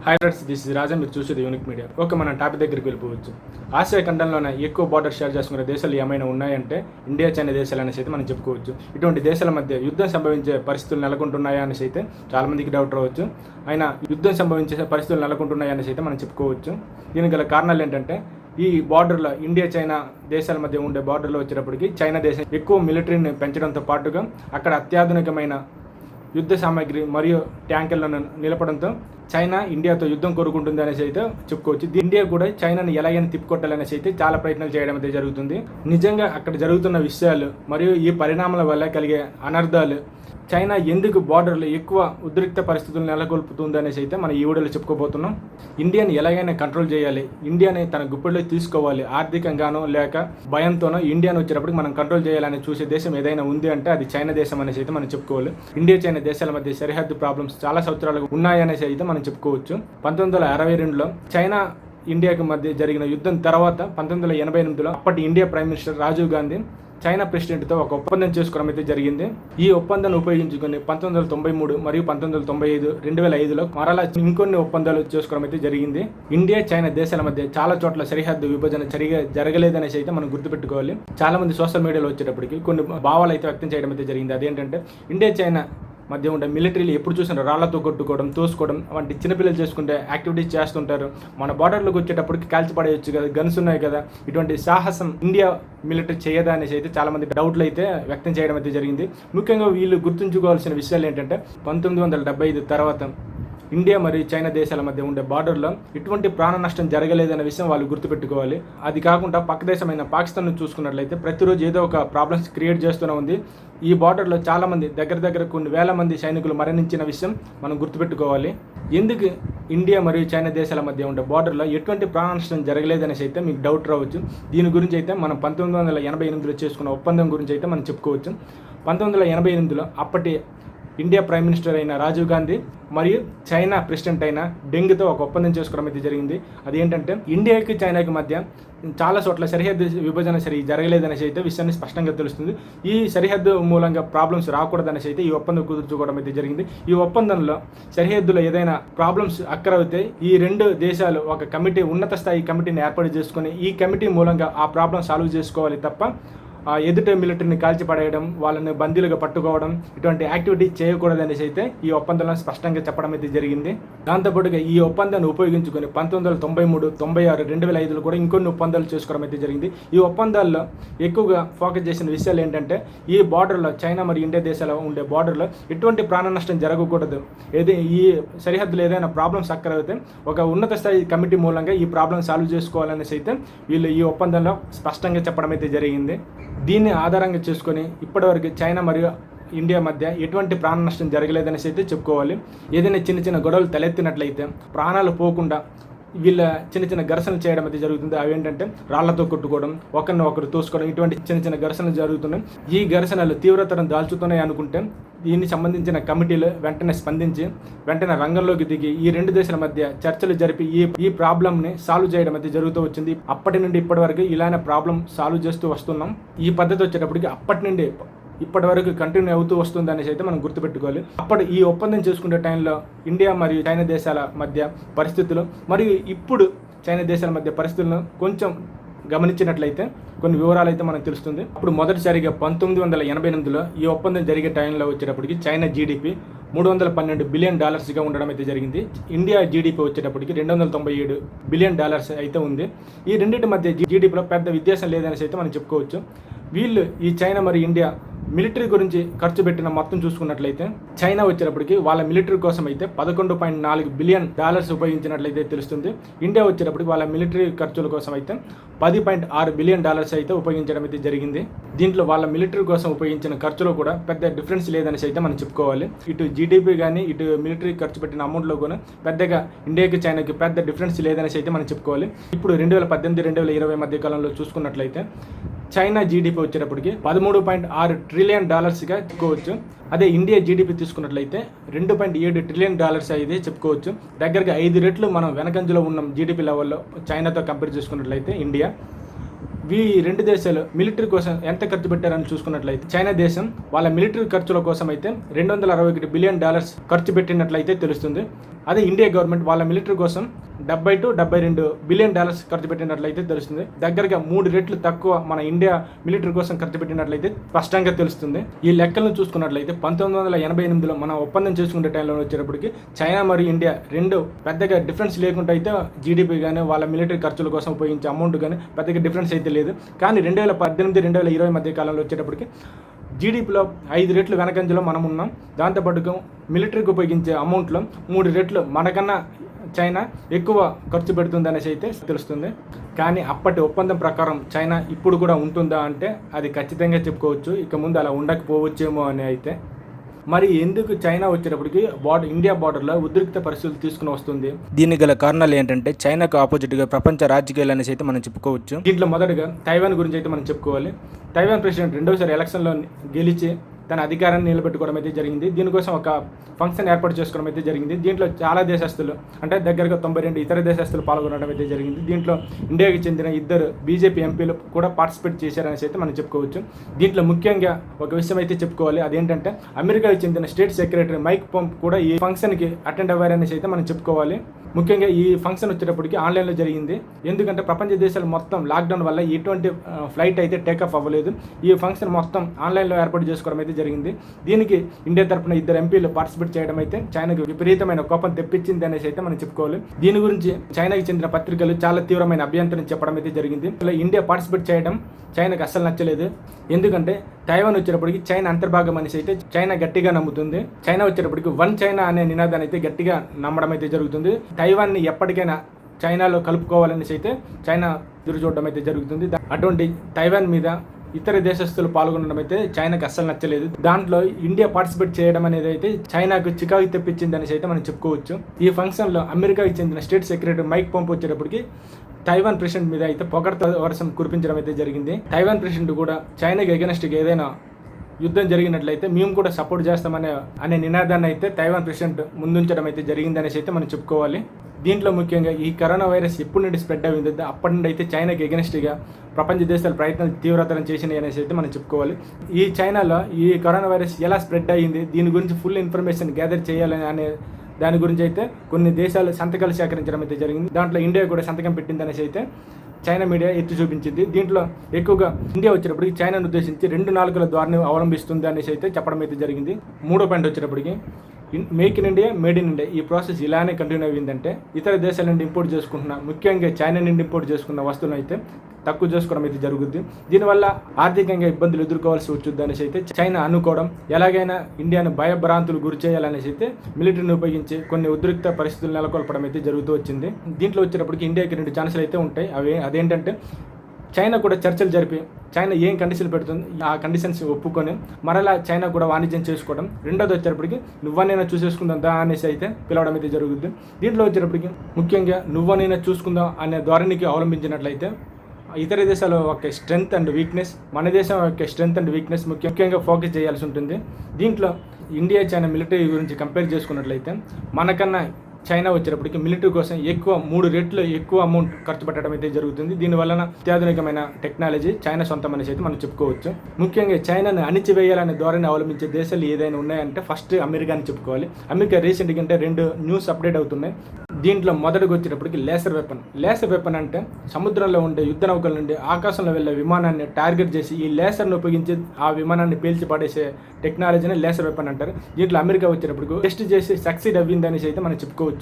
Hi friends, this is రాజా. మీరు చూసేది unique media. Okay, మనం టాపిక్ దగ్గరికి వెళ్ళిపోవచ్చు. ఆసియా ఖండంలోనే ఎక్కువ బార్డర్ షేర్ చేసుకునే దేశాలు ఏమైనా ఉన్నాయంటే ఇండియా, చైనా దేశాలు అనేసి అయితే మనం చెప్పుకోవచ్చు. ఇటువంటి దేశాల మధ్య యుద్ధం సంభవించే పరిస్థితులు నెలకొంటున్నాయా అనేసి అయితే చాలామందికి డౌట్ రావచ్చు. అయినా యుద్ధం సంభవించే పరిస్థితులు నెలకొంటున్నాయా అనేసి అయితే మనం చెప్పుకోవచ్చు. దీనికి గల కారణాలు ఏంటంటే, ఈ బార్డర్లో ఇండియా, చైనా దేశాల మధ్య ఉండే బార్డర్లో వచ్చేటప్పటికి చైనా దేశం ఎక్కువ మిలిటరీని పెంచడంతో పాటుగా అక్కడ అత్యాధునికమైన యుద్ధ సామాగ్రి మరియు ట్యాంకర్లను నిలపడంతో చైనా ఇండియాతో యుద్ధం కోరుకుంటుంది అనేసి అయితే చెప్పుకోవచ్చు. ఇండియా కూడా చైనాని ఎలాగైనా తిప్పుకొట్టాలనేసి అయితే చాలా ప్రయత్నాలు చేయడం అయితే జరుగుతుంది. నిజంగా అక్కడ జరుగుతున్న విషయాలు మరియు ఈ పరిణామాల వల్ల కలిగే అనర్థాలు, చైనా ఎందుకు బార్డర్లో ఎక్కువ ఉద్రిక్త పరిస్థితులు నెలకొల్పుతుంది అనేసి అయితే మనం ఈ వీడియోలో చెప్పుకోబోతున్నాం. ఇండియాని ఎలాగైనా కంట్రోల్ చేయాలి, ఇండియాని తన గుప్పెట్లో తీసుకోవాలి, ఆర్థికంగానో లేక భయంతోనో ఇండియాని వచ్చేటప్పటికి మనం కంట్రోల్ చేయాలని చూసే దేశం ఏదైనా ఉంది అంటే అది చైనా దేశం అనేసి అయితే మనం చెప్పుకోవాలి. ఇండియా, చైనా దేశాల మధ్య సరిహద్దు ప్రాబ్లమ్స్ చాలా సంవత్సరాలు ఉన్నాయనేసి అయితే మనం చెప్పుకోవచ్చు. 1962లో చైనా ఇండియాకి మధ్య జరిగిన యుద్ధం తర్వాత 1988లో అప్పటి India prime minister Rajiv Gandhi China ప్రెసిడెంట్తో ఒక ఒప్పందం చేసుకోవడం అయితే జరిగింది. ఈ ఒప్పందాన్ని ఉపయోగించుకుని 1993 మరియు 1995, 2005లో మరలా ఇంకొన్ని ఒప్పందాలు చేసుకోవడం అయితే జరిగింది. ఇండియా, చైనా దేశాల మధ్య చాలా చోట్ల సరిహద్దు విభజన సరిగా జరగలేదనేసి అయితే మనం గుర్తుపెట్టుకోవాలి. చాలా మంది సోషల్ మీడియాలో వచ్చేటప్పటికి కొన్ని భావాలు అయితే వ్యక్తం చేయడం అయితే జరిగింది. అదేంటంటే, ఇండియా, చైనా మధ్య ఉండే మిలిటరీలు ఎప్పుడు చూసినా రాళ్లతో కొట్టుకోవడం, తోసుకోవడం వంటి చిన్నపిల్లలు చేసుకుంటే యాక్టివిటీస్ చేస్తుంటారు. మన బార్డర్లోకి వచ్చేటప్పటికి కాల్చిపడేయచ్చు కదా, గన్స్ ఉన్నాయి కదా, ఇటువంటి సాహసం ఇండియా మిలిటరీ చేయదా అనేసి అయితే చాలా మంది డౌట్లు అయితే వ్యక్తం చేయడం అయితే జరిగింది. ముఖ్యంగా వీళ్ళు గుర్తుంచుకోవాల్సిన విషయాలు ఏంటంటే, 1975 తర్వాత ఇండియా మరియు చైనా దేశాల మధ్య ఉండే బార్డర్లో ఎటువంటి ప్రాణ నష్టం జరగలేదనే విషయం వాళ్ళు గుర్తుపెట్టుకోవాలి. అది కాకుండా పక్క దేశమైన పాకిస్తాన్ చూసుకున్నట్లయితే ప్రతిరోజు ఏదో ఒక ప్రాబ్లమ్స్ క్రియేట్ చేస్తూనే ఉంది. ఈ బార్డర్లో చాలామంది దగ్గర కొన్ని వేల మంది సైనికులు మరణించిన విషయం మనం గుర్తుపెట్టుకోవాలి. ఎందుకు ఇండియా మరియు చైనా దేశాల మధ్య ఉండే బార్డర్లో ఎటువంటి ప్రాణ నష్టం జరగలేదనేసి అయితే మీకు డౌట్ రావచ్చు. దీని గురించి అయితే మనం 1988లో చేసుకున్న ఒప్పందం గురించి అయితే మనం చెప్పుకోవచ్చు. 1988లో అప్పటి ఇండియా ప్రైమ్ మినిస్టర్ అయిన రాజీవ్ గాంధీ మరియు చైనా ప్రెసిడెంట్ అయిన డెంగ్తో ఒక ఒప్పందం చేసుకోవడం అయితే జరిగింది. అదేంటంటే, ఇండియాకి చైనాకి మధ్య చాలా చోట్ల సరిహద్దు విభజన జరగలేదనేసి అయితే విషయాన్ని స్పష్టంగా తెలుస్తుంది. ఈ సరిహద్దు మూలంగా ప్రాబ్లమ్స్ రాకూడదనేసి అయితే ఈ ఒప్పందం కుదుర్చుకోవడం అయితే జరిగింది. ఈ ఒప్పందంలో సరిహద్దులో ఏదైనా ప్రాబ్లమ్స్ అక్కరైతే ఈ రెండు దేశాలు ఒక కమిటీ, ఉన్నత స్థాయి కమిటీని ఏర్పాటు చేసుకొని ఈ కమిటీ మూలంగా ఆ ప్రాబ్లం సాల్వ్ చేసుకోవాలి తప్ప ఎదుట మిలిటరీని కాల్చిపడేయడం, వాళ్ళని బందీలుగా పట్టుకోవడం, ఇటువంటి యాక్టివిటీ చేయకూడదనేసి అయితే ఈ ఒప్పందంలో స్పష్టంగా చెప్పడం అయితే జరిగింది. దాంతోపాటుగా ఈ ఒప్పందాన్ని ఉపయోగించుకొని 1993, 96, 2005లో కూడా ఇంకొన్ని ఒప్పందాలు చేసుకోవడం అయితే జరిగింది. ఈ ఒప్పందాల్లో ఎక్కువగా ఫోకస్ చేసిన విషయాలు ఏంటంటే, ఈ బార్డర్లో చైనా మరియు ఇండియా దేశాలు ఉండే బార్డర్లో ఎటువంటి ప్రాణ నష్టం జరగకూడదు. ఈ సరిహద్దులో ఏదైనా ప్రాబ్లమ్స్ అక్కరైతే ఒక ఉన్నత స్థాయి కమిటీ మూలంగా ఈ ప్రాబ్లం సాల్వ్ చేసుకోవాలనేసి అయితే వీళ్ళు ఈ ఒప్పందంలో స్పష్టంగా చెప్పడం అయితే జరిగింది. దీన్ని ఆధారంగా చేసుకొని ఇప్పటివరకు చైనా మరియు ఇండియా మధ్య ఎటువంటి ప్రాణ నష్టం జరగలేదనేసి అయితే చెప్పుకోవాలి. ఏదైనా చిన్న గొడవలు తలెత్తినట్లయితే ప్రాణాలు పోకుండా వీళ్ళ చిన్న ఘర్షణలు చేయడం అయితే జరుగుతుంది. అవి ఏంటంటే, రాళ్లతో కొట్టుకోవడం, ఒకరిని ఒకరు తోసుకోవడం, ఇటువంటి చిన్న ఘర్షణలు జరుగుతున్నాయి. ఈ ఘర్షణలు తీవ్రతరం దాల్చుతున్నాయి అనుకుంటే దీనికి సంబంధించిన కమిటీలు వెంటనే స్పందించి వెంటనే రంగంలోకి దిగి ఈ రెండు దేశాల మధ్య చర్చలు జరిపి ఈ ప్రాబ్లంని సాల్వ్ చేయడం అయితే జరుగుతూ వచ్చింది. అప్పటి నుండి ఇప్పటి వరకు ఇలానే ప్రాబ్లం సాల్వ్ చేస్తూ వస్తున్నాం. ఈ పద్ధతి వచ్చేటప్పటికి అప్పటి నుండి ఇప్పటి వరకు కంటిన్యూ అవుతూ వస్తుంది అనేసి అయితే మనం గుర్తుపెట్టుకోవాలి. అప్పుడు ఈ ఒప్పందం చేసుకునే టైంలో ఇండియా మరియు చైనా దేశాల మధ్య పరిస్థితులు మరియు ఇప్పుడు చైనా దేశాల మధ్య పరిస్థితులను కొంచెం గమనించినట్లయితే కొన్ని వివరాలు అయితే మనకు తెలుస్తుంది. అప్పుడు మొదటిసారిగా 1988లో ఈ ఒప్పందం జరిగే టైంలో వచ్చేటప్పటికి చైనా జీడిపి $312 బిలియన్ ఉండడం అయితే జరిగింది. ఇండియా జీడిపి వచ్చేటప్పటికి $297 బిలియన్ అయితే ఉంది. ఈ రెండింటి మధ్య జీడిపిలో పెద్ద వ్యత్యాసం లేదనేసి అయితే మనం చెప్పుకోవచ్చు. వీళ్ళు ఈ చైనా మరియు ఇండియా మిలిటరీ గురించి ఖర్చు పెట్టిన మొత్తం చూసుకున్నట్లయితే చైనా వచ్చేటప్పటికి వాళ్ళ మిలిటరీ కోసం అయితే $11.4 బిలియన్ ఉపయోగించినట్లయితే తెలుస్తుంది. ఇండియా వచ్చేటప్పటికి వాళ్ళ మిలిటరీ ఖర్చుల కోసం అయితే $10.6 బిలియన్ అయితే ఉపయోగించడం అయితే జరిగింది. దీంట్లో వాళ్ళ మిలిటరీ కోసం ఉపయోగించిన ఖర్చులో కూడా పెద్ద డిఫరెన్స్ లేదనేసి అయితే మనం చెప్పుకోవాలి. ఇటు జీడిపి కానీ ఇటు మిలిటరీ ఖర్చు పెట్టిన అమౌంట్లో కూడా పెద్దగా ఇండియాకి చైనాకి పెద్ద డిఫరెన్స్ లేదనేసి అయితే మనం చెప్పుకోవాలి. ఇప్పుడు 2018, 2020 మధ్య కాలంలో చూసుకున్నట్లయితే చైనా జీడిపి వచ్చేటప్పటికి $13.6 ట్రిలియన్ చెప్పుకోవచ్చు. అదే ఇండియా జీడిపి తీసుకున్నట్లయితే $2.7 ట్రిలియన్ అయితే చెప్పుకోవచ్చు. దగ్గరగా 5 రెట్లు మనం వెనకంజలో ఉన్నాం జీడిపి లెవెల్లో చైనాతో కంపేర్ చేసుకున్నట్లయితే ఇండియా. ఈ రెండు దేశాలు మిలిటరీ కోసం ఎంత ఖర్చు పెట్టారని చూసుకున్నట్లయితే చైనా దేశం వాళ్ళ మిలిటరీ ఖర్చుల కోసం అయితే $261 బిలియన్ ఖర్చు పెట్టినట్లయితే తెలుస్తుంది. అదే ఇండియా గవర్నమెంట్ వాళ్ళ మిలిటరీ కోసం $70-72 బిలియన్ ఖర్చు పెట్టినట్లయితే తెలుస్తుంది. దగ్గరగా 3 రెట్లు తక్కువ మన ఇండియా మిలిటరీ కోసం ఖర్చు పెట్టినట్లయితే స్పష్టంగా తెలుస్తుంది. ఈ లెక్కలను చూసుకున్నట్లయితే 1988లో మనం ఒప్పందం చేసుకునే టైంలో వచ్చేటప్పటికి చైనా మరియు ఇండియా రెండు పెద్దగా డిఫరెన్స్ లేకుండా అయితే జీడిపి కానీ వాళ్ళ మిలిటరీ ఖర్చుల కోసం ఉపయోగించే అమౌంట్ కానీ పెద్దగా డిఫరెన్స్ అయితే లేదు. కానీ 2018-2020 మధ్య కాలంలో వచ్చేటప్పటికి జీడిపిలో 5 రెట్లు వెనకంజలో మనం ఉన్నాం. దాంతోపాటుగా మిలిటరీకి ఉపయోగించే అమౌంట్లో 3 రెట్లు మనకన్నా చైనా ఎక్కువ ఖర్చు పెడుతుంది అనేసి అయితే తెలుస్తుంది. కానీ అప్పటి ఒప్పందం ప్రకారం చైనా ఇప్పుడు కూడా ఉంటుందా అంటే అది ఖచ్చితంగా చెప్పుకోవచ్చు. ఇక ముందు అలా ఉండకపోవచ్చేమో అని అయితే. మరి ఎందుకు చైనా వచ్చేటప్పటికి ఇండియా బార్డర్లో ఉద్రిక్త పరిస్థితులు తీసుకుని వస్తుంది? దీనికి గల కారణాలు ఏంటంటే చైనాకు ఆపోజిట్గా ప్రపంచ రాజకీయాలు అనేసి అయితే మనం చెప్పుకోవచ్చు. దీంట్లో మొదటగా తైవాన్ గురించి అయితే మనం చెప్పుకోవాలి. తైవాన్ ప్రెసిడెంట్ రెండోసారి ఎలక్షన్లో గెలిచి తన అధికారాన్ని నిలబెట్టుకోవడం అయితే జరిగింది. దీనికోసం ఒక ఫంక్షన్ ఏర్పాటు చేసుకోవడం అయితే జరిగింది. దీంట్లో చాలా దేశస్తులు అంటే దగ్గరగా 92 ఇతర దేశస్తులు పాల్గొనడం అయితే జరిగింది. దీంట్లో ఇండియాకి చెందిన 2 బీజేపీ ఎంపీలు కూడా పార్టిసిపేట్ చేశారనేసి అయితే మనం చెప్పుకోవచ్చు. దీంట్లో ముఖ్యంగా ఒక విషయం అయితే చెప్పుకోవాలి. అదేంటంటే అమెరికాకి చెందిన స్టేట్ సెక్రటరీ మైక్ పాంప్ కూడా ఈ ఫంక్షన్కి అటెండ్ అవ్వారనేసి అయితే మనం చెప్పుకోవాలి. ముఖ్యంగా ఈ ఫంక్షన్ వచ్చేటప్పటికి ఆన్లైన్లో జరిగింది. ఎందుకంటే ప్రపంచ దేశాలు మొత్తం లాక్డౌన్ వల్ల ఎటువంటి ఫ్లైట్ అయితే టేకాఫ్ అవ్వలేదు. ఈ ఫంక్షన్ మొత్తం ఆన్లైన్లో ఏర్పాటు చేసుకోవడం అయితే జరిగింది. దీనికి ఇండియా తరఫున 2 ఎంపీలు పార్టిసిపేట్ చేయడం అయితే చైనాకు విపరీతమైన కోపం తెప్పించింది అనేసి అయితే మనం చెప్పుకోవాలి. దీని గురించి చైనాకి చెందిన పత్రికలు చాలా తీవ్రమైన అభ్యంతరం చెప్పడం అయితే జరిగింది. ఇండియా పార్టిసిపేట్ చేయడం చైనాకు అస్సలు నచ్చలేదు. ఎందుకంటే తైవాన్ వచ్చేటప్పటికి చైనా అంతర్భాగం అనేసి అయితే చైనా గట్టిగా నమ్ముతుంది. చైనా వచ్చేటప్పటికి వన్ చైనా అనే నినాదాన్ని అయితే గట్టిగా నమ్మడం అయితే జరుగుతుంది. తైవాన్ని ఎప్పటికైనా చైనాలో కలుపుకోవాలనేసి అయితే చైనా ఎదురు చూడడం అయితే జరుగుతుంది. అటువంటి తైవాన్ మీద ఇతర దేశస్తులు పాల్గొనడం అయితే చైనాకి అస్సలు నచ్చలేదు. దాంట్లో ఇండియా పార్టిసిపేట్ చేయడం అనేది అయితే చైనాకు చికాకు తెప్పించింది అనేసి అయితే మనం చెప్పుకోవచ్చు. ఈ ఫంక్షన్లో అమెరికాకి చెందిన స్టేట్ సెక్రటరీ మైక్ పాంప్ వచ్చేటప్పటికి తైవాన్ ప్రెసిడెంట్ మీద అయితే పొగడ్త వర్షం కురిపించడం అయితే జరిగింది. తైవాన్ ప్రెసిడెంట్ కూడా చైనాకి ఎగనెస్ట్గా ఏదైనా యుద్ధం జరిగినట్లయితే మేము కూడా సపోర్ట్ చేస్తామనే నినాదాన్ని అయితే తైవాన్ ప్రెసిడెంట్ ముందుంచడం అయితే జరిగిందనేసి అయితే మనం చెప్పుకోవాలి. దీంట్లో ముఖ్యంగా ఈ కరోనా వైరస్ ఎప్పటి నుండి స్ప్రెడ్ అయింది అప్పటి నుండి అయితే చైనాకి ఎగనెస్ట్గా ప్రపంచ దేశాల ప్రయత్నాలు తీవ్రతరం చేసినాయి అనేసి అయితే మనం చెప్పుకోవాలి. ఈ చైనాలో ఈ కరోనా వైరస్ ఎలా స్ప్రెడ్ అయ్యింది, దీని గురించి ఫుల్ ఇన్ఫర్మేషన్ గ్యాదర్ చేయాలని అనే దాని గురించి అయితే కొన్ని దేశాలు సంతకాలు సేకరించడం అయితే జరిగింది. దాంట్లో ఇండియా కూడా సంతకం పెట్టింది అనేసి అయితే చైనా మీడియా ఎత్తి చూపించింది. దీంట్లో ఎక్కువగా ఇండియా వచ్చేటప్పటికి చైనాను ఉద్దేశించి 2 నాలుకల ధోరణి అవలంబిస్తుంది అనేసి అయితే చెప్పడం అయితే జరిగింది. 3వ పాయింట్ వచ్చేటప్పటికి make in India, made in India ఈ ప్రాసెస్ ఇలానే కంటిన్యూ అయ్యిందంటే ఇతర దేశాల నుండి ఇంపోర్ట్ చేసుకుంటున్న ముఖ్యంగా చైనా నుండి ఇంపోర్ట్ చేసుకున్న వస్తువులను అయితే తక్కువ చేసుకోవడం అయితే జరుగుద్ది. దీనివల్ల ఆర్థికంగా ఇబ్బందులు ఎదుర్కోవాల్సి వచ్చుద్ది అనేసి అయితే చైనా అనుకోవడం, ఎలాగైనా ఇండియాను భయభ్రాంతులు గురి చేయాలనేసి అయితే మిలిటరీని ఉపయోగించి కొన్ని ఉద్రిక్త పరిస్థితులు నెలకొల్పడం అయితే జరుగుతూ వచ్చింది. దీంట్లో వచ్చేటప్పటికి ఇండియాకి 2 ఛాన్సులు అయితే ఉంటాయి. అదేంటంటే చైనా కూడా చర్చలు జరిపి చైనా ఏం కండిషన్లు పెడుతుంది ఆ కండిషన్స్ ఒప్పుకొని మరలా చైనా కూడా వాణిజ్యం చేసుకోవడం. రెండోది వచ్చేటప్పటికి నువ్వనైనా చూసేసుకుందాం దా అనేసి అయితే పిలవడం అయితే జరుగుతుంది. దీంట్లో వచ్చేటప్పటికి ముఖ్యంగా నువ్వనైనా చూసుకుందాం అనే ధోరణికి అవలంబించినట్లయితే ఇతర దేశాల యొక్క స్ట్రెంగ్త్ అండ్ వీక్నెస్, మన దేశం యొక్క స్ట్రెంగ్త్ అండ్ వీక్నెస్ ముఖ్యంగా ఫోకస్ చేయాల్సి ఉంటుంది. దీంట్లో ఇండియా చైనా మిలిటరీ గురించి కంపేర్ చేసుకున్నట్లయితే మనకన్నా చైనా వచ్చేటప్పటికి మిలిటరీ కోసం 3 రెట్లు ఎక్కువ అమౌంట్ ఖర్చు పెట్టడం అయితే జరుగుతుంది. దీనివలన అత్యాధునికమైన టెక్నాలజీ చైనా సొంతం అనేసి అయితే మనం చెప్పుకోవచ్చు. ముఖ్యంగా చైనాను అణిచివేయాలనే ధోరణి అవలంబించే దేశాలు ఏదైనా ఉన్నాయంటే ఫస్ట్ అమెరికాని చెప్పుకోవాలి. అమెరికా రీసెంట్గా అంటే 2 న్యూస్ అప్డేట్ అవుతున్నాయి. దీంట్లో మొదటికి వచ్చేటప్పటికి లేసర్ వెపన్ అంటే సముద్రంలో ఉండే యుద్ధ నౌకల నుండి ఆకాశంలో వెళ్ళే విమానాన్ని టార్గెట్ చేసి ఈ లేసర్ను ఉపయోగించి ఆ విమానాన్ని పేల్చి పడేసే టెక్నాలజీని లేసర్ వెపన్ అంటారు. దీంట్లో అమెరికా వచ్చేటప్పటికి టెస్ట్ చేసి సక్సీడ్ అవ్వింది అనేసి అయితే మనం చెప్పుకోవచ్చు.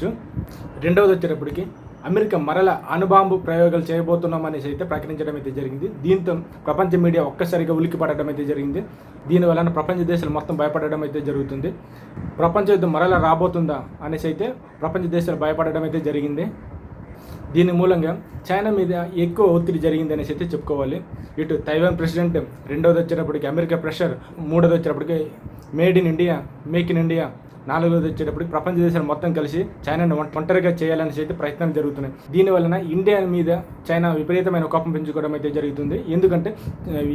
రెండవది వచ్చేటప్పటికి అమెరికా మరల అణుబాంబు ప్రయోగాలు చేయబోతున్నాం అనేసి అయితే ప్రకటించడం అయితే జరిగింది. దీంతో ప్రపంచ మీడియా ఒక్కసారిగా ఉలిక్కి పడడం అయితే జరిగింది. దీనివలన ప్రపంచ దేశాలు మొత్తం భయపడడం అయితే జరుగుతుంది. ప్రపంచ యుద్ధం మరలా రాబోతుందా అనేసి అయితే ప్రపంచ దేశాలు భయపడడం అయితే జరిగింది. దీని మూలంగా చైనా మీద ఎక్కువ ఒత్తిడి జరిగింది అనేసి అయితే చెప్పుకోవాలి. ఇటు తైవాన్ ప్రెసిడెంట్, రెండోది వచ్చేటప్పటికి అమెరికా ప్రెషర్, మూడోది వచ్చేటప్పటికి మేక్ ఇన్ ఇండియా నాలుగోది వచ్చేటప్పటికి ప్రపంచ దేశాలు మొత్తం కలిసి చైనాను ఒంటరిగా చేయాలనేసి అయితే ప్రయత్నాలు జరుగుతున్నాయి. దీనివలన ఇండియా మీద చైనా విపరీతమైన కోపం పెంచుకోవడం అయితే జరుగుతుంది. ఎందుకంటే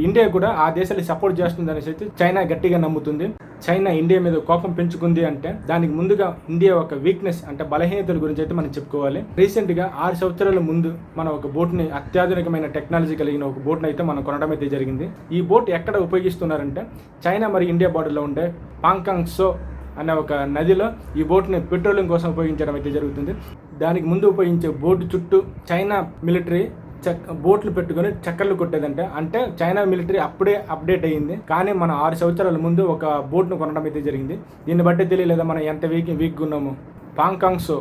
ఇండియా కూడా ఆ దేశాన్ని సపోర్ట్ చేస్తుంది అనేసి అయితే చైనా గట్టిగా నమ్ముతుంది. చైనా ఇండియా మీద కోపం పెంచుకుంది అంటే దానికి ముందుగా ఇండియా ఒక వీక్నెస్ అంటే బలహీనతల గురించి అయితే మనం చెప్పుకోవాలి. రీసెంట్గా 6 సంవత్సరాల ముందు మనం ఒక బోట్ని, అత్యాధునికమైన టెక్నాలజీ కలిగిన ఒక బోట్ని అయితే మనం కొనడం అయితే జరిగింది. ఈ బోట్ ఎక్కడ ఉపయోగిస్తున్నారంటే చైనా మరి ఇండియా బార్డర్లో ఉండే పాంకాంగ్ సో అనే ఒక నదిలో ఈ బోట్ని పెట్రోలింగ్ కోసం ఉపయోగించడం అయితే జరుగుతుంది. దానికి ముందు ఉపయోగించే బోటు చుట్టూ చైనా మిలిటరీ బోట్లు పెట్టుకొని చక్కర్లు కొట్టేదంటే అంటే చైనా మిలిటరీ అప్పుడే అప్డేట్ అయ్యింది. కానీ మనం 6 సంవత్సరాల ముందు ఒక బోట్ను కొనడం అయితే జరిగింది. దీన్ని బట్టి తెలియలేదా మనం ఎంత వీక్గా ఉన్నాము. పాంకాంగ్ సో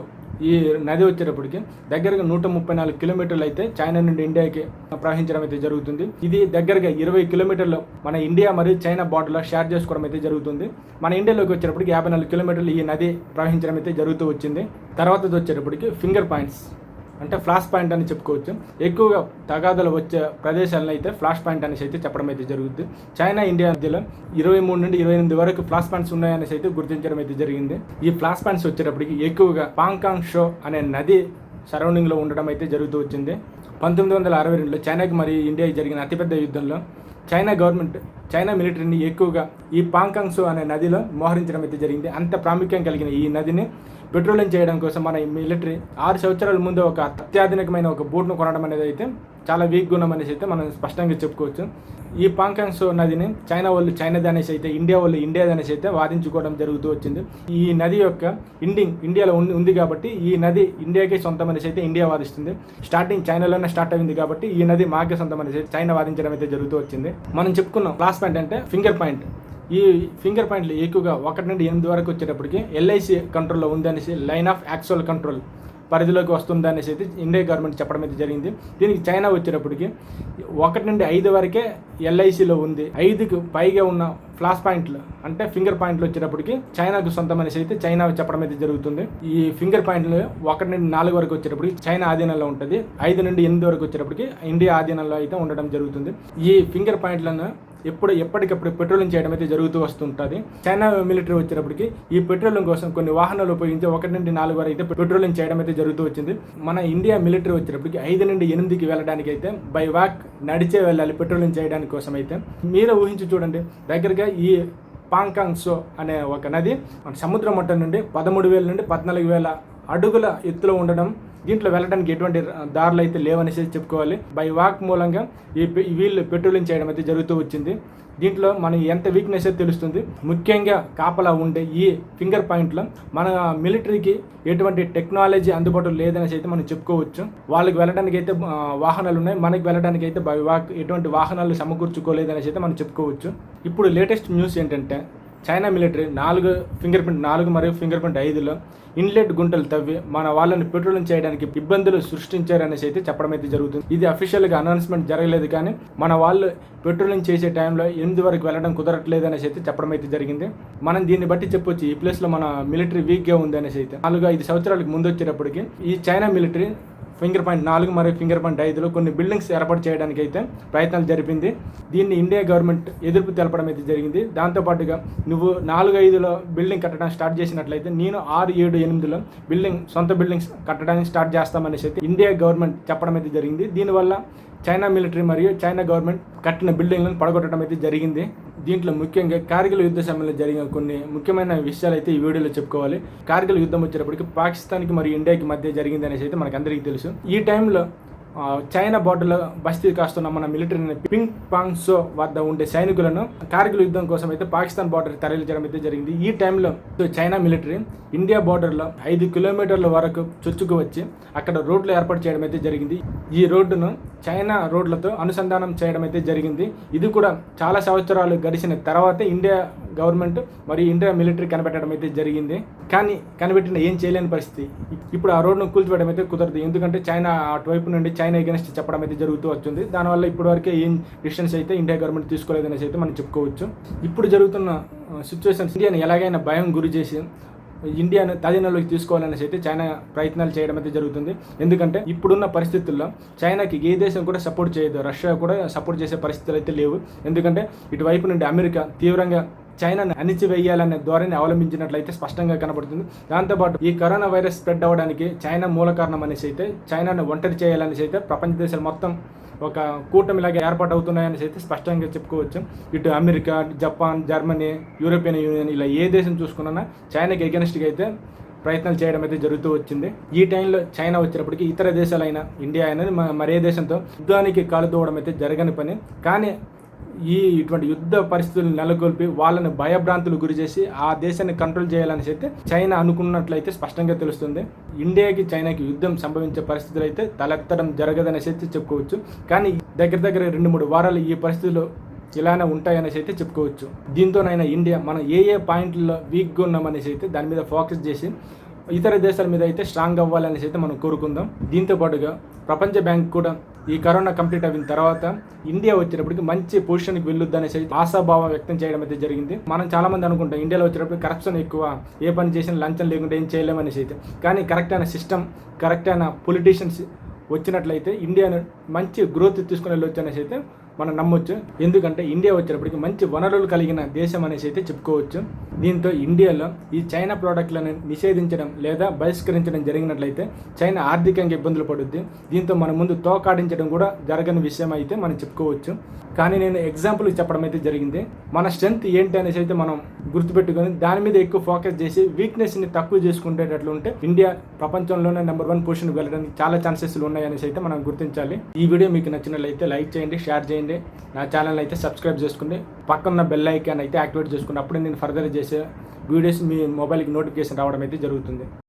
ఈ నది వచ్చేటప్పటికి దగ్గరగా 134 కిలోమీటర్లు అయితే చైనా నుండి ఇండియాకి ప్రవహించడం అయితే జరుగుతుంది. ఇది దగ్గరగా 20 కిలోమీటర్లు మన ఇండియా మరియు చైనా బార్డర్లో షేర్ చేసుకోవడం అయితే జరుగుతుంది. మన ఇండియాలోకి వచ్చేటప్పటికి 54 కిలోమీటర్లు ఈ నది ప్రవహించడం అయితే జరుగుతూ వచ్చింది. తర్వాత వచ్చేటప్పటికి ఫింగర్ పాయింట్స్ అంటే ఫ్లాష్ పాయింట్ అని చెప్పుకోవచ్చు. ఎక్కువగా తగాదాలు వచ్చే ప్రదేశాలను అయితే ఫ్లాష్ పాయింట్ అనేసి అయితే చెప్పడం అయితే జరుగుతుంది. చైనా ఇండియా మధ్యలో 23 నుండి 28 వరకు ఫ్లాష్ పాయింట్స్ ఉన్నాయనేసి అయితే గుర్తించడం అయితే జరిగింది. ఈ ఫ్లాష్ పాయింట్స్ వచ్చేటప్పటికి ఎక్కువగా పాంకాంగ్ షో అనే నది సరౌండింగ్లో ఉండడం అయితే జరుగుతూ వచ్చింది. 1962లో చైనాకి మరియు ఇండియాకి జరిగిన అతిపెద్ద యుద్ధంలో చైనా గవర్నమెంట్ చైనా మిలిటరీని ఎక్కువగా ఈ పాంకాంగ్ సో అనే నదిలో మోహరించడం అయితే జరిగింది. అంత ప్రాముఖ్యం కలిగిన ఈ నదిని పెట్రోలింగ్ చేయడం కోసం మన మిలిటరీ 6 సంవత్సరాల ముందు ఒక అత్యాధునికమైన ఒక బోట్ను కొనడం అనేది అయితే చాలా వీక్గా ఉన్నామనేసి అయితే మనం స్పష్టంగా చెప్పుకోవచ్చు. ఈ పాంకాంగ్ సో నదిని చైనా వాళ్ళు చైనాది అనేసి అయితే ఇండియా వాళ్ళు ఇండియాది అనేసి అయితే వాదించుకోవడం జరుగుతూ వచ్చింది. ఈ నది యొక్క ఇండియాలో ఉంది కాబట్టి ఈ నది ఇండియాకే సొంతం అనేసి అయితే ఇండియా వాదిస్తుంది. స్టార్టింగ్ చైనాలోనే స్టార్ట్ అయింది కాబట్టి ఈ నది మాకే సొంతం అనేసి చైనా వాదించడం అయితే జరుగుతూ వచ్చింది. మనం చెప్పుకున్నాం ఫ్లాష్ పాయింట్ అంటే ఫింగర్ పాయింట్. ఈ ఫింగర్ పాయింట్లు ఎక్కువగా 1 నుండి 8 వరకు వచ్చేటప్పటికి LIC కంట్రోల్లో ఉందనేసి లైన్ ఆఫ్ యాక్చువల్ కంట్రోల్ పరిధిలోకి వస్తుందనేసి అయితే ఇండియా గవర్నమెంట్ చెప్పడం అయితే జరిగింది. దీనికి చైనా వచ్చేటప్పటికి 1 నుండి 5 వరకే LICలో ఉంది. 5కు పైగా ఉన్న ఫ్లాష్ పాయింట్లు అంటే ఫింగర్ పాయింట్లు వచ్చేటప్పటికి చైనాకు సొంతం అనేసి అయితే చైనా చెప్పడం అయితే జరుగుతుంది. ఈ ఫింగర్ పాయింట్లు 1 నుండి 4 వరకు వచ్చేటప్పటికి చైనా ఆధీనంలో ఉంటుంది. 5 నుండి 8 వరకు వచ్చేటప్పటికి ఇండియా ఆధీనంలో అయితే ఉండడం జరుగుతుంది. ఈ ఫింగర్ పాయింట్లను ఎప్పటికప్పుడు పెట్రోలింగ్ చేయడం అయితే జరుగుతూ వస్తుంటుంది. చైనా మిలిటరీ వచ్చేటప్పటికి ఈ పెట్రోలింగ్ కోసం కొన్ని వాహనాలు ఉపయోగించి 1 నుండి 4 వరకు అయితే పెట్రోలింగ్ చేయడం అయితే జరుగుతూ వచ్చింది. మన ఇండియా మిలిటరీ వచ్చేటప్పటికి 5 నుండి 8కి వెళ్ళడానికి అయితే బై వాక్ నడిచే వెళ్ళాలి పెట్రోలింగ్ చేయడానికి కోసం అయితే. మీరే ఊహించి చూడండి, దగ్గరగా ఈ పాంకాంగ్ సో అనే ఒక నది సముద్ర మట్టం నుండి 13,000 నుండి 14,000 అడుగుల ఎత్తులో ఉండడం. దీంట్లో వెళ్ళడానికి ఎటువంటి దారులు అయితే లేవనేసి చెప్పుకోవాలి. బై వాక్ మూలంగా వీళ్ళు పెట్రోలింగ్ చేయడం అయితే జరుగుతూ వచ్చింది. దీంట్లో మనం ఎంత వీక్నెస్ అయితే తెలుస్తుంది. ముఖ్యంగా కాపలా ఉండే ఈ ఫింగర్ పాయింట్లో మన మిలిటరీకి ఎటువంటి టెక్నాలజీ అందుబాటులో లేదనేసి అయితే మనం చెప్పుకోవచ్చు. వాళ్ళకి వెళ్ళడానికి అయితే వాహనాలు ఉన్నాయి, మనకి వెళ్ళడానికి అయితే బై వాక్ ఎటువంటి వాహనాలు సమకూర్చుకోలేదనేసి అయితే మనం చెప్పుకోవచ్చు. ఇప్పుడు లేటెస్ట్ న్యూస్ ఏంటంటే చైనా మిలిటరీ 4 ఫింగర్ ప్రింట్ 4 మరియు ఫింగర్ ప్రింట్ 5లో ఇన్లెట్ గుంటలు తవ్వి మన వాళ్ళని పెట్రోలింగ్ చేయడానికి ఇబ్బందులు సృష్టించారనేసి అయితే చెప్పడం అయితే జరుగుతుంది. ఇది అఫీషియల్గా అనౌన్స్మెంట్ జరగలేదు, కానీ మన వాళ్ళు పెట్రోలింగ్ చేసే టైంలో 8 వరకు వెళ్ళడం కుదరట్లేదు అనేసి అయితే చెప్పడం అయితే జరిగింది. మనం దీన్ని బట్టి చెప్పొచ్చు ఈ ప్లేస్లో మన మిలిటరీ వీక్గా ఉంది అనేసి అయితే. 4-5 సంవత్సరాలకు ముందు వచ్చేటప్పటికి ఈ చైనా మిలిటరీ ఫింగర్ పాయింట్ 4 మరియు ఫింగర్ పాయింట్ 5లో కొన్ని బిల్డింగ్స్ ఏర్పాటు చేయడానికి అయితే ప్రయత్నాలు జరిపింది. దీన్ని ఇండియా గవర్నమెంట్ ఎదుర్పు తెలపడం అయితే జరిగింది. దాంతోపాటుగా నువ్వు 4-5లో బిల్డింగ్ కట్టడం స్టార్ట్ చేసినట్లయితే నేను 6-7-8లో సొంత బిల్డింగ్స్ కట్టడానికి స్టార్ట్ చేస్తామనేసి అయితే ఇండియా గవర్నమెంట్ చెప్పడం అయితే జరిగింది. దీనివల్ల చైనా మిలిటరీ మరియు చైనా గవర్నమెంట్ కట్టిన బిల్డింగ్లను పడగొట్టడం అయితే జరిగింది. దీంట్లో ముఖ్యంగా కార్గిల్ యుద్ధ సమయంలో జరిగిన కొన్ని ముఖ్యమైన విషయాలు అయితే ఈ వీడియోలో చెప్పుకోవాలి. కార్గిల్ యుద్ధం వచ్చేటప్పటికి పాకిస్తాన్కి మరియు ఇండియాకి మధ్య జరిగింది అనేసి అయితే మనకు అందరికీ తెలుసు. ఈ టైంలో చైనా బార్డర్లో బస్తీ కాస్తున్న మన మిలిటరీని పింగ్ పాంగ్ సో వద్ద ఉండే సైనికులను కార్గిల్ యుద్ధం కోసం అయితే పాకిస్తాన్ బార్డర్ తరలించడం అయితే జరిగింది. ఈ టైంలో చైనా మిలిటరీ ఇండియా బార్డర్లో 5 కిలోమీటర్ల వరకు చొచ్చుకు వచ్చి అక్కడ రోడ్లు ఏర్పాటు చేయడం అయితే జరిగింది. ఈ రోడ్డును చైనా రోడ్లతో అనుసంధానం చేయడం అయితే జరిగింది. ఇది కూడా చాలా సంవత్సరాలు గడిచిన తర్వాత ఇండియా గవర్నమెంట్ మరియు ఇండియా మిలిటరీ కనిపెట్టడం అయితే జరిగింది. కానీ కనిపెట్టిన ఏం చేయలేని పరిస్థితి. ఇప్పుడు ఆ రోడ్ను కూల్చివేయడం అయితే కుదరదు, ఎందుకంటే చైనా అటువైపు నుండి చైనా ఎగెన్స్ట్ చెప్పడం అయితే జరుగుతూ వచ్చింది. దానివల్ల ఇప్పటివరకే ఏం డిసిషన్స్ అయితే ఇండియా గవర్నమెంట్ తీసుకోలేదనేసి అయితే మనం చెప్పుకోవచ్చు. ఇప్పుడు జరుగుతున్న సిచ్యువేషన్స్ ఇండియాని ఎలాగైనా భయం గురి చేసి ఇండియాను తదినంలోకి తీసుకోవాలనేసి అయితే చైనా ప్రయత్నాలు చేయడం అయితే జరుగుతుంది. ఎందుకంటే ఇప్పుడున్న పరిస్థితుల్లో చైనాకి ఏ దేశం కూడా సపోర్ట్ చేయదు, రష్యా కూడా సపోర్ట్ చేసే పరిస్థితులు అయితే లేవు. ఎందుకంటే ఇటువైపు నుండి అమెరికా తీవ్రంగా చైనాను అణిచివేయాలనే ధోరణి అవలంబించినట్లయితే స్పష్టంగా కనబడుతుంది. దాంతోపాటు ఈ కరోనా వైరస్ స్ప్రెడ్ అవ్వడానికి చైనా మూల కారణం అనేసి అయితే, చైనాను ఒంటరి చేయాలనేసి అయితే ప్రపంచ దేశాలు మొత్తం ఒక కూటమిలాగా ఏర్పాటు అవుతున్నాయని అయితే స్పష్టంగా చెప్పుకోవచ్చు. ఇటు America, Japan, Germany, European union ఇలా ఏ దేశం చూసుకున్నా చైనాకి ఎగెనిస్ట్గా అయితే ప్రయత్నాలు చేయడం అయితే జరుగుతూ వచ్చింది. ఈ టైంలో చైనా వచ్చేటప్పటికి ఇతర దేశాలైన ఇండియా అనేది మరే దేశంతో యుద్ధానికి కాలు దూవడం అయితే జరగని పని. కానీ ఇటువంటి యుద్ధ పరిస్థితులను నెలకొల్పి వాళ్ళని భయభ్రాంతులు గురి చేసి ఆ దేశాన్ని కంట్రోల్ చేయాలనేసి అయితే చైనా అనుకున్నట్లయితే స్పష్టంగా తెలుస్తుంది. ఇండియాకి చైనాకి యుద్ధం సంభవించే పరిస్థితులు అయితే తలెత్తడం జరగదనేసి అయితే చెప్పుకోవచ్చు. కానీ దగ్గర 2-3 వారాలు ఈ పరిస్థితులు ఇలానే ఉంటాయనేసి అయితే చెప్పుకోవచ్చు. దీంతోనైనా ఇండియా మనం ఏ పాయింట్లో వీక్గా ఉన్నామనేసి అయితే దాని మీద ఫోకస్ చేసి ఇతర దేశాల మీద అయితే స్ట్రాంగ్ అవ్వాలనేసి అయితే మనం కోరుకుందాం. దీంతో పాటుగా ప్రపంచ బ్యాంక్ కూడా ఈ కరోనా కంప్లీట్ అయిన తర్వాత ఇండియా వచ్చేటప్పటికి మంచి పొజిషన్కి వెళ్ళొద్దు అనేసి ఆశాభావం వ్యక్తం చేయడం అయితే జరిగింది. మనం చాలా మంది అనుకుంటాం ఇండియాలో వచ్చేటప్పుడు కరప్షన్ ఎక్కువ, ఏ పని చేసినా లంచం లేకుండా ఏం చేయలేమనేసి అయితే. కానీ కరెక్ట్ అయిన సిస్టమ్, కరెక్ట్ అయిన పొలిటీషియన్స్ వచ్చినట్లయితే ఇండియాను మంచి గ్రోత్ తీసుకుని వెళ్ళొచ్చు అనేసి అయితే మనం నమ్మొచ్చు. ఎందుకంటే ఇండియా వచ్చేటప్పటికి మంచి వనరులు కలిగిన దేశం అనేసి అయితే చెప్పుకోవచ్చు. దీంతో ఇండియాలో ఈ చైనా ప్రోడక్ట్లను నిషేధించడం లేదా బహిష్కరించడం జరిగినట్లయితే చైనా ఆర్థికంగా ఇబ్బందులు పడుద్ది. దీంతో మన ముందు తోకాడించడం కూడా జరగని విషయం అయితే మనం చెప్పుకోవచ్చు. కానీ నేను ఎగ్జాంపుల్ చెప్పడం అయితే జరిగింది. మన స్ట్రెంత్ ఏంటి అనేసి అయితే మనం గుర్తుపెట్టుకొని దాని మీద ఎక్కువ ఫోకస్ చేసి వీక్నెస్ని తక్కువ చేసుకునేటట్లు ఉంటే ఇండియా ప్రపంచంలోనే నెంబర్ 1 పొజిషన్కి వెళ్ళడానికి చాలా ఛాన్సెస్లు ఉన్నాయనేసి అయితే మనం గుర్తించాలి. ఈ వీడియో మీకు నచ్చినట్లయితే లైక్ చేయండి, షేర్ చేయండి, నా ఛానల్ అయితే సబ్స్క్రైబ్ చేసుకోండి, పక్కన బెల్ ఐకాన్ అయితే యాక్టివేట్ చేసుకుని అప్పుడే నేను ఫర్దర్ చేసే వీడియోస్ మీ మొబైల్కి నోటిఫికేషన్ రావడం అయితే జరుగుతుంది.